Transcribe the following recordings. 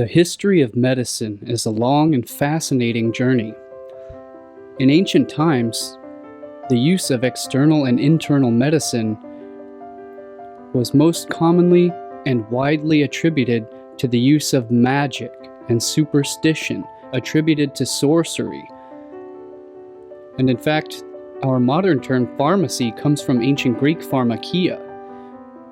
The history of medicine is a long and fascinating journey. In ancient times, the use of external and internal medicine was most commonly and widely attributed to the use of magic and superstition, attributed to sorcery. And in fact, our modern term pharmacy comes from ancient Greek pharmakia,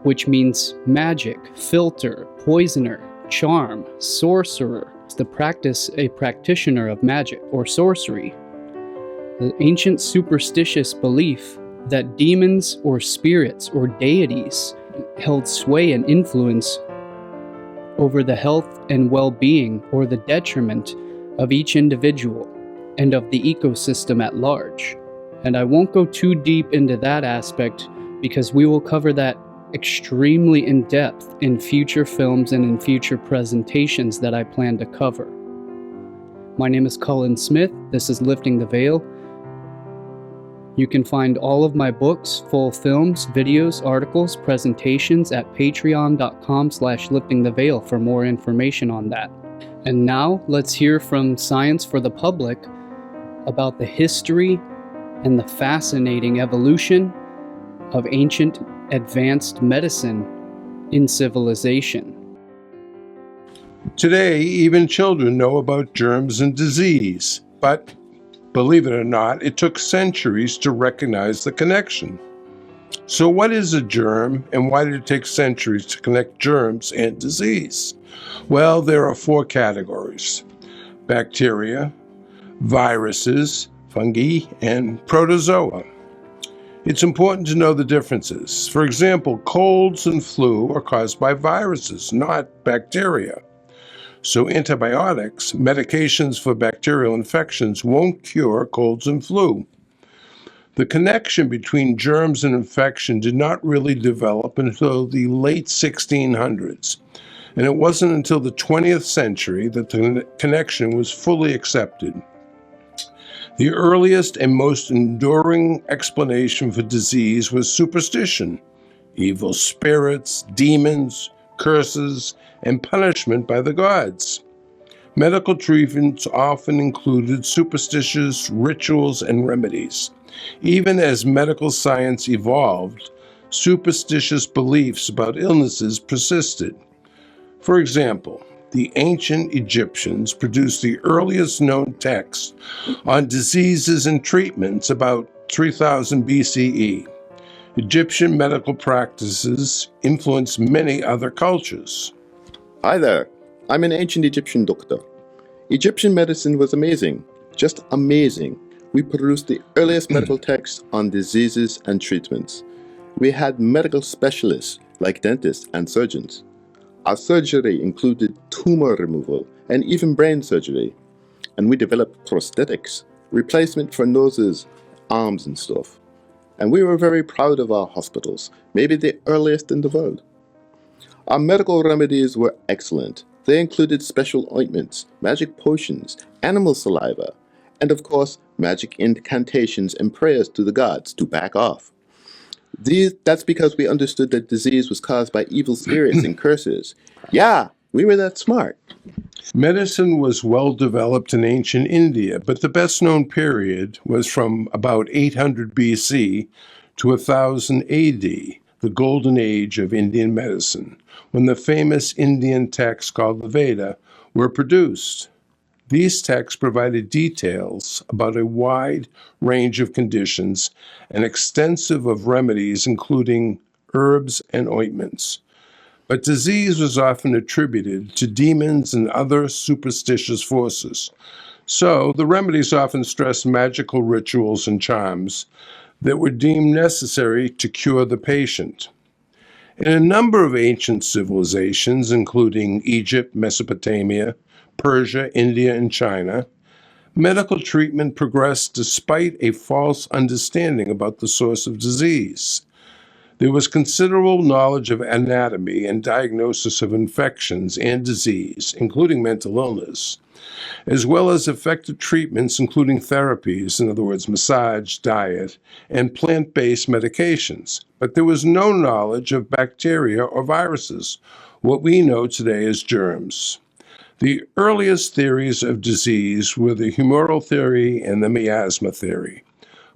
which means magic, filter, poisoner, charm, sorcerer. It's the practice, a practitioner of magic or sorcery. The ancient superstitious belief that demons or spirits or deities held sway and influence over the health and well-being or the detriment of each individual and of the ecosystem at large. And I won't go too deep into that aspect because we will cover that extremely in depth in future films and in future presentations that I plan to cover. My name is Cullen Smith. This is Lifting the Veil. You can find all of my books, full films, videos, articles, presentations at patreon.com/liftingtheveil for more information on that. And now let's hear from Science for the Public about the history and the fascinating evolution of ancient advanced medicine in civilization. Today, even children know about germs and disease, but believe it or not, it took centuries to recognize the connection. So what is a germ, and why did it take centuries to connect germs and disease? Well, there are 4 categories: bacteria, viruses, fungi, and protozoa. It's important to know the differences. For example, colds and flu are caused by viruses, not bacteria. So antibiotics, medications for bacterial infections, won't cure colds and flu. The connection between germs and infection did not really develop until the late 1600s. And it wasn't until the 20th century that the connection was fully accepted. The earliest and most enduring explanation for disease was superstition: evil spirits, demons, curses, and punishment by the gods. Medical treatments often included superstitious rituals and remedies. Even as medical science evolved, superstitious beliefs about illnesses persisted. For example, the ancient Egyptians produced the earliest known texts on diseases and treatments about 3000 BCE. Egyptian medical practices influenced many other cultures. Hi there, I'm an ancient Egyptian doctor. Egyptian medicine was amazing, just amazing. We produced the earliest medical texts on diseases and treatments. We had medical specialists like dentists and surgeons. Our surgery included tumor removal and even brain surgery. And we developed prosthetics, replacement for noses, arms and stuff. And we were very proud of our hospitals, maybe the earliest in the world. Our medical remedies were excellent. They included special ointments, magic potions, animal saliva, and of course, magic incantations and prayers to the gods to back off. That's because we understood that disease was caused by evil spirits and curses. Yeah, we were that smart. Medicine was well developed in ancient India, but the best known period was from about 800 BC to 1000 AD, the golden age of Indian medicine, when the famous Indian texts called the Veda were produced. These texts provided details about a wide range of conditions and extensive of remedies, including herbs and ointments. But disease was often attributed to demons and other superstitious forces. So the remedies often stressed magical rituals and charms that were deemed necessary to cure the patient. In a number of ancient civilizations, including Egypt, Mesopotamia, Persia, India, and China, medical treatment progressed despite a false understanding about the source of disease. There was considerable knowledge of anatomy and diagnosis of infections and disease, including mental illness, as well as effective treatments, including therapies, in other words, massage, diet, and plant-based medications. But there was no knowledge of bacteria or viruses, what we know today as germs. The earliest theories of disease were the humoral theory and the miasma theory.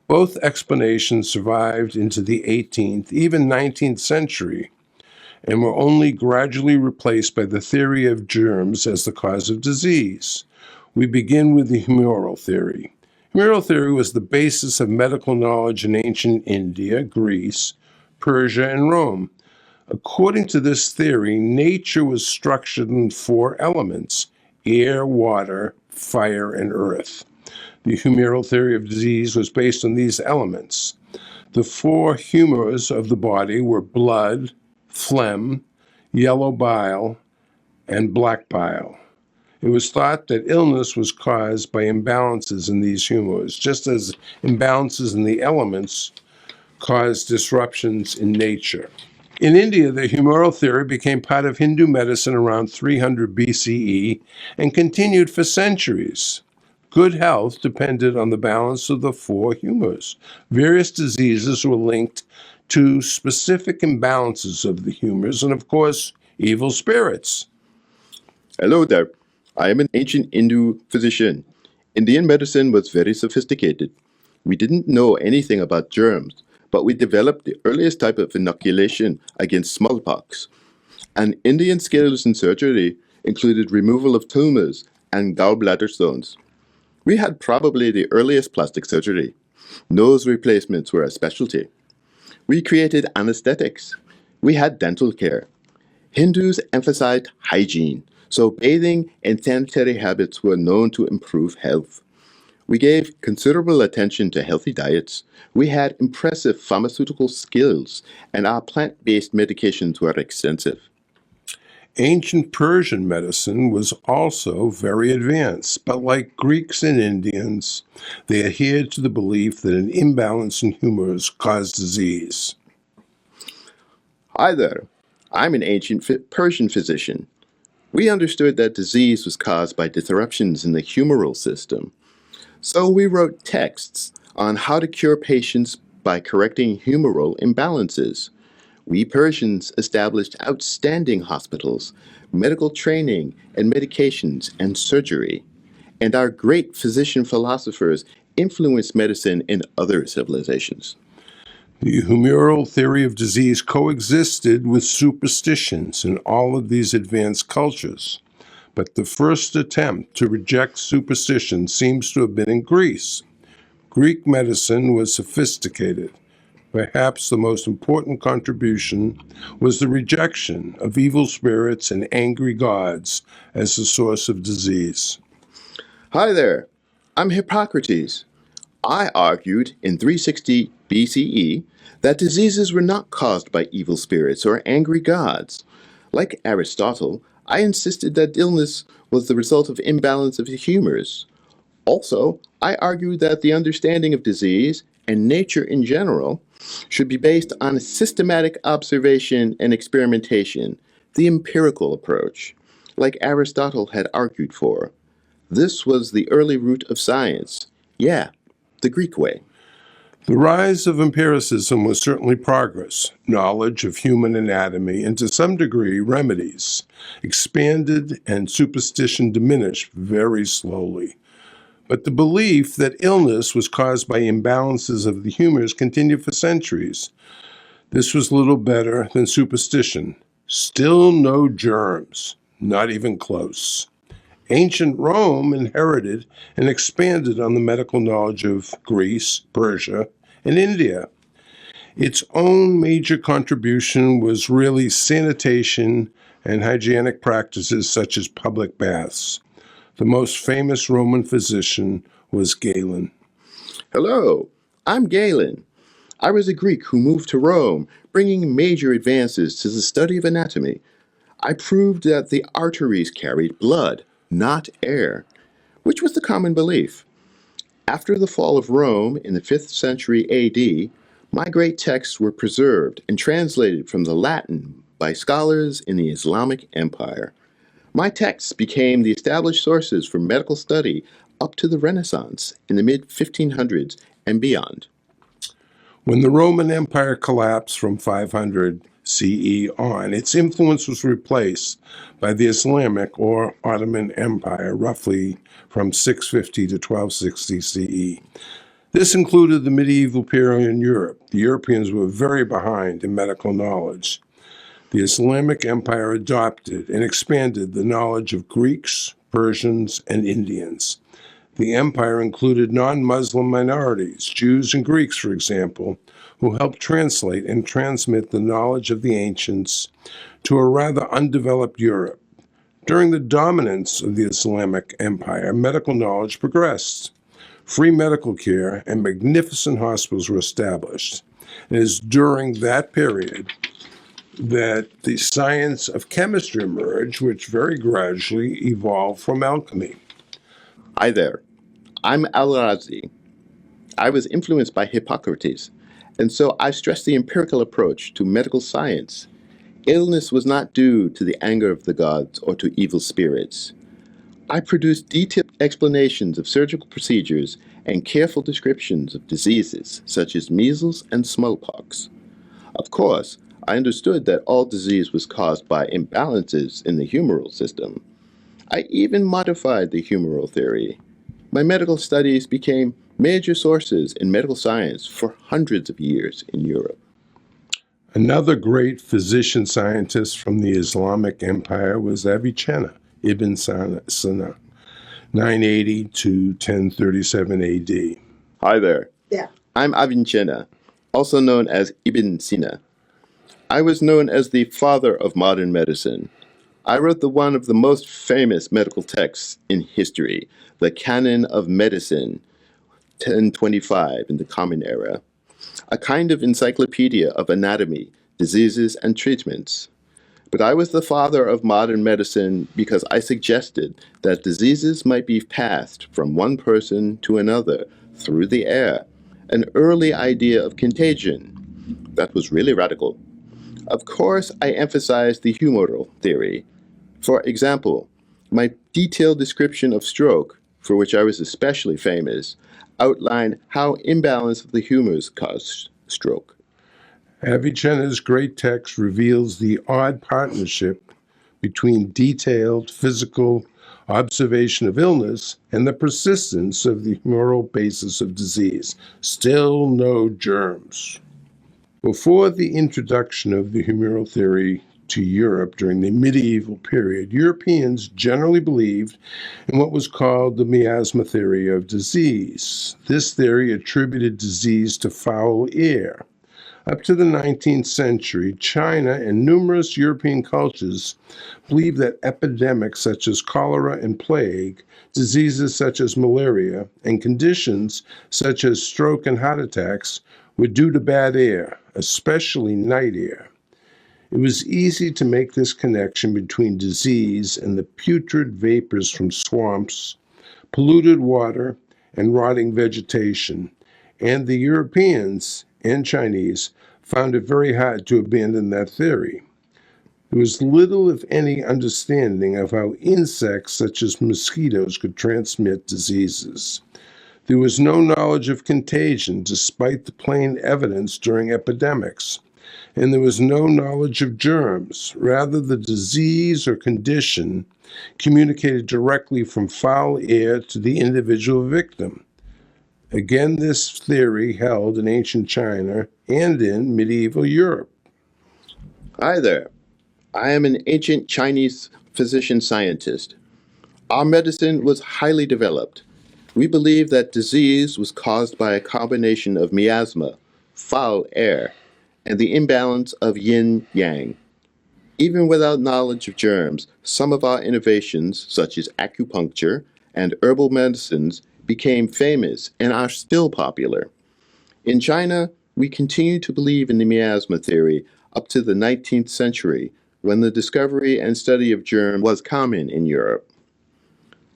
Both explanations survived into the 18th, even 19th century, and were only gradually replaced by the theory of germs as the cause of disease. We begin with the humoral theory. Humoral theory was the basis of medical knowledge in ancient India, Greece, Persia, and Rome. According to this theory, nature was structured in 4 elements: air, water, fire, and earth. The humoral theory of disease was based on these elements. The 4 humors of the body were blood, phlegm, yellow bile, and black bile. It was thought that illness was caused by imbalances in these humors, just as imbalances in the elements cause disruptions in nature. In India, the humoral theory became part of Hindu medicine around 300 BCE and continued for centuries. Good health depended on the balance of the 4 humors. Various diseases were linked to specific imbalances of the humors and, of course, evil spirits. Hello there. I am an ancient Hindu physician. Indian medicine was very sophisticated. We didn't know anything about germs, but we developed the earliest type of inoculation against smallpox. And Indian skills in surgery included removal of tumors and gallbladder stones. We had probably the earliest plastic surgery. Nose replacements were a specialty. We created anesthetics. We had dental care. Hindus emphasized hygiene, so bathing and sanitary habits were known to improve health. We gave considerable attention to healthy diets. We had impressive pharmaceutical skills, and our plant-based medications were extensive. Ancient Persian medicine was also very advanced, but like Greeks and Indians, they adhered to the belief that an imbalance in humors caused disease. Hi there. I'm an ancient Persian physician. We understood that disease was caused by disruptions in the humoral system. So we wrote texts on how to cure patients by correcting humoral imbalances. We Persians established outstanding hospitals, medical training and medications and surgery. And our great physician philosophers influenced medicine in other civilizations. The humoral theory of disease coexisted with superstitions in all of these advanced cultures. But the first attempt to reject superstition seems to have been in Greece. Greek medicine was sophisticated. Perhaps the most important contribution was the rejection of evil spirits and angry gods as the source of disease. Hi there. I'm Hippocrates. I argued in 360 BCE that diseases were not caused by evil spirits or angry gods. Like Aristotle, I insisted that illness was the result of imbalance of the humors. Also, I argued that the understanding of disease and nature in general should be based on systematic observation and experimentation, the empirical approach, like Aristotle had argued for. This was the early root of science. Yeah, the Greek way. The rise of empiricism was certainly progress. Knowledge of human anatomy and to some degree remedies expanded and superstition diminished very slowly. But the belief that illness was caused by imbalances of the humors continued for centuries. This was little better than superstition. Still no germs, not even close. Ancient Rome inherited and expanded on the medical knowledge of Greece, Persia, and India. Its own major contribution was really sanitation and hygienic practices such as public baths. The most famous Roman physician was Galen. Hello, I'm Galen. I was a Greek who moved to Rome, bringing major advances to the study of anatomy. I proved that the arteries carried blood, not air, which was the common belief. After the fall of Rome in the 5th century AD, my great texts were preserved and translated from the Latin by scholars in the Islamic Empire. My texts became the established sources for medical study up to the Renaissance in the mid-1500s and beyond. When the Roman Empire collapsed from 500 CE on. Its influence was replaced by the Islamic or Ottoman Empire, roughly from 650 to 1260 CE. This included the medieval period in Europe. The Europeans were very behind in medical knowledge. The Islamic Empire adopted and expanded the knowledge of Greeks, Persians, and Indians. The empire included non-Muslim minorities, Jews and Greeks, for example, who helped translate and transmit the knowledge of the ancients to a rather undeveloped Europe. During the dominance of the Islamic Empire, medical knowledge progressed. Free medical care and magnificent hospitals were established. It is during that period that the science of chemistry emerged, which very gradually evolved from alchemy. Hi there. I'm Al-Razi. I was influenced by Hippocrates, and so I stressed the empirical approach to medical science. Illness was not due to the anger of the gods or to evil spirits. I produced detailed explanations of surgical procedures and careful descriptions of diseases such as measles and smallpox. Of course, I understood that all disease was caused by imbalances in the humoral system. I even modified the humoral theory. My medical studies became major sources in medical science for hundreds of years in Europe. Another great physician-scientist from the Islamic Empire was Avicenna, Ibn Sina, 980 to 1037 AD. Hi there. Yeah. I'm Avicenna, also known as Ibn Sina. I was known as the father of modern medicine. I wrote one of the most famous medical texts in history, the Canon of Medicine, 1025 in the Common Era, a kind of encyclopedia of anatomy, diseases, and treatments. But I was the father of modern medicine because I suggested that diseases might be passed from one person to another through the air, an early idea of contagion. That was really radical. Of course, I emphasized the humoral theory. For example, my detailed description of stroke, for which I was especially famous, outlined how imbalance of the humors caused stroke. Avicenna's great text reveals the odd partnership between detailed physical observation of illness and the persistence of the humoral basis of disease. Still no germs. Before the introduction of the humoral theory to Europe during the medieval period, Europeans generally believed in what was called the miasma theory of disease. This theory attributed disease to foul air. Up to the 19th century, China and numerous European cultures believed that epidemics such as cholera and plague, diseases such as malaria, and conditions such as stroke and heart attacks were due to bad air, especially night air. It was easy to make this connection between disease and the putrid vapors from swamps, polluted water, and rotting vegetation, and the Europeans and Chinese found it very hard to abandon that theory. There was little, if any, understanding of how insects such as mosquitoes could transmit diseases. There was no knowledge of contagion despite the plain evidence during epidemics, and there was no knowledge of germs. Rather, the disease or condition communicated directly from foul air to the individual victim. Again, this theory held in ancient China and in medieval Europe. Hi there. I am an ancient Chinese physician-scientist. Our medicine was highly developed. We believe that disease was caused by a combination of miasma, foul air, and the imbalance of yin-yang. Even without knowledge of germs, some of our innovations, such as acupuncture and herbal medicines, became famous and are still popular. In China, we continue to believe in the miasma theory up to the 19th century, when the discovery and study of germs was common in Europe.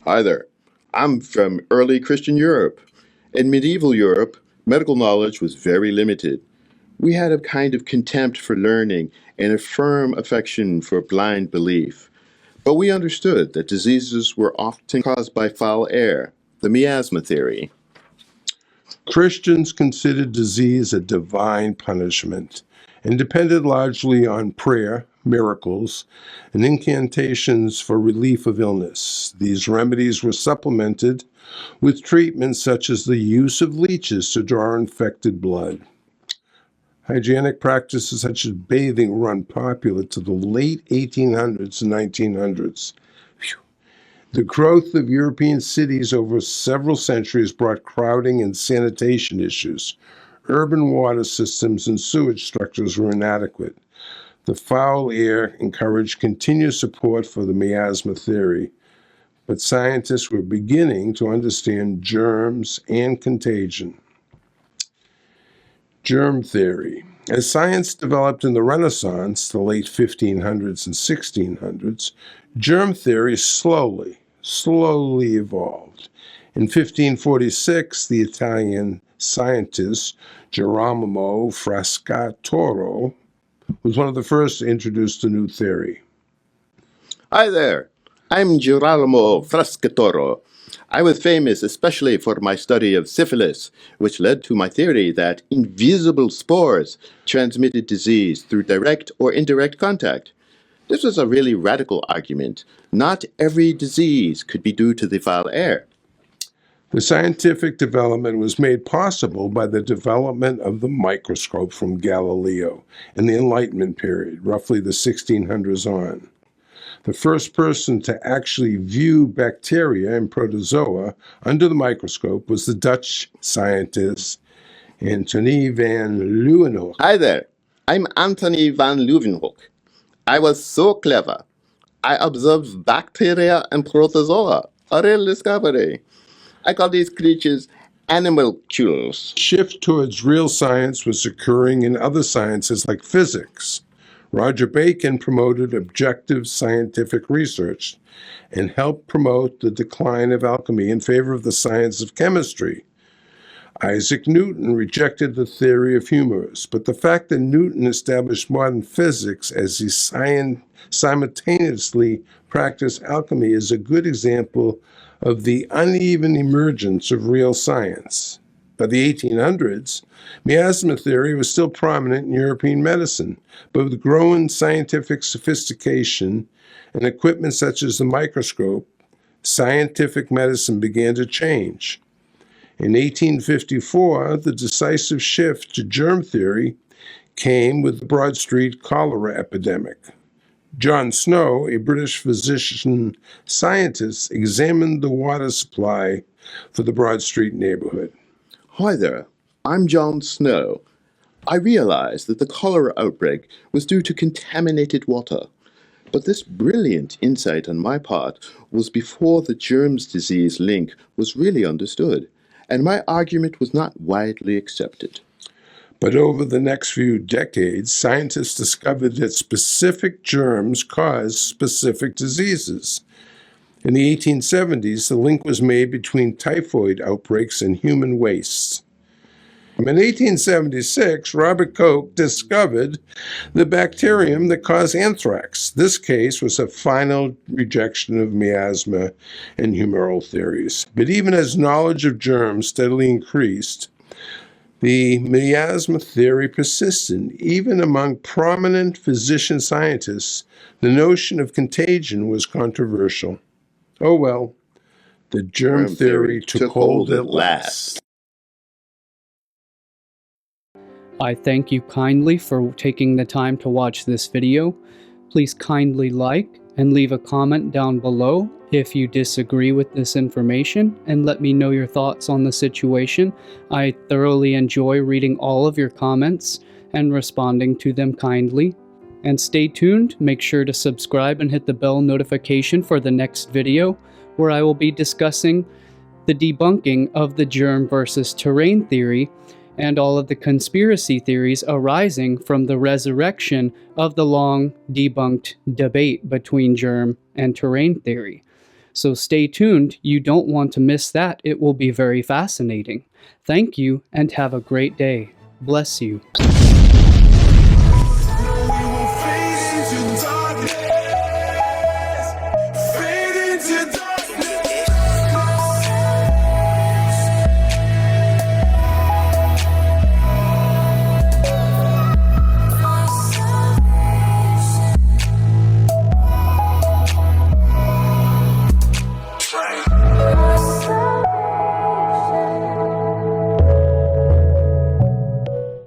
Hi there. I'm from early Christian Europe. In medieval Europe, medical knowledge was very limited. We had a kind of contempt for learning and a firm affection for blind belief. But we understood that diseases were often caused by foul air, the miasma theory. Christians considered disease a divine punishment and depended largely on prayer, miracles, and incantations for relief of illness. These remedies were supplemented with treatments such as the use of leeches to draw infected blood. Hygienic practices such as bathing were unpopular to the late 1800s and 1900s. The growth of European cities over several centuries brought crowding and sanitation issues. Urban water systems and sewage structures were inadequate. The foul air encouraged continued support for the miasma theory, but scientists were beginning to understand germs and contagion. Germ theory. As science developed in the Renaissance, the late 1500s and 1600s, germ theory slowly evolved. In 1546, the Italian scientist Girolamo Fracastoro was one of the first to introduce the new theory. Hi there, I'm Girolamo Fracastoro. I was famous especially for my study of syphilis, which led to my theory that invisible spores transmitted disease through direct or indirect contact. This was a really radical argument. Not every disease could be due to the foul air. The scientific development was made possible by the development of the microscope from Galileo in the Enlightenment period, roughly the 1600s on. The first person to actually view bacteria and protozoa under the microscope was the Dutch scientist Antonie van Leeuwenhoek. Hi there, I'm Anthony van Leeuwenhoek. I was so clever. I observed bacteria and protozoa, a real discovery. I call these creatures animalcules. Shift towards real science was occurring in other sciences like physics. Roger Bacon promoted objective scientific research and helped promote the decline of alchemy in favor of the science of chemistry. Isaac Newton rejected the theory of humors, but the fact that Newton established modern physics as he simultaneously practiced alchemy is a good example of the uneven emergence of real science. By the 1800s, miasma theory was still prominent in European medicine, but with growing scientific sophistication and equipment such as the microscope, scientific medicine began to change. In 1854, the decisive shift to germ theory came with the Broad Street cholera epidemic. John Snow, a British physician scientist, examined the water supply for the Broad Street neighborhood. Hi there, I'm John Snow. I realized that the cholera outbreak was due to contaminated water. But this brilliant insight on my part was before the germs disease link was really understood, and my argument was not widely accepted. But over the next few decades, scientists discovered that specific germs cause specific diseases. In the 1870s, the link was made between typhoid outbreaks and human waste. In 1876, Robert Koch discovered the bacterium that caused anthrax. This case was a final rejection of miasma and humoral theories. But even as knowledge of germs steadily increased, the miasma theory persisted. Even among prominent physician scientists, the notion of contagion was controversial. Oh well, the germ theory took hold at last. I thank you kindly for taking the time to watch this video. Please kindly like and leave a comment down below if you disagree with this information, and let me know your thoughts on the situation. I thoroughly enjoy reading all of your comments and responding to them kindly. And stay tuned, make sure to subscribe and hit the bell notification for the next video, where I will be discussing the debunking of the germ versus terrain theory and all of the conspiracy theories arising from the resurrection of the long debunked debate between germ and terrain theory. So stay tuned, you don't want to miss that, it will be very fascinating. Thank you and have a great day. Bless you.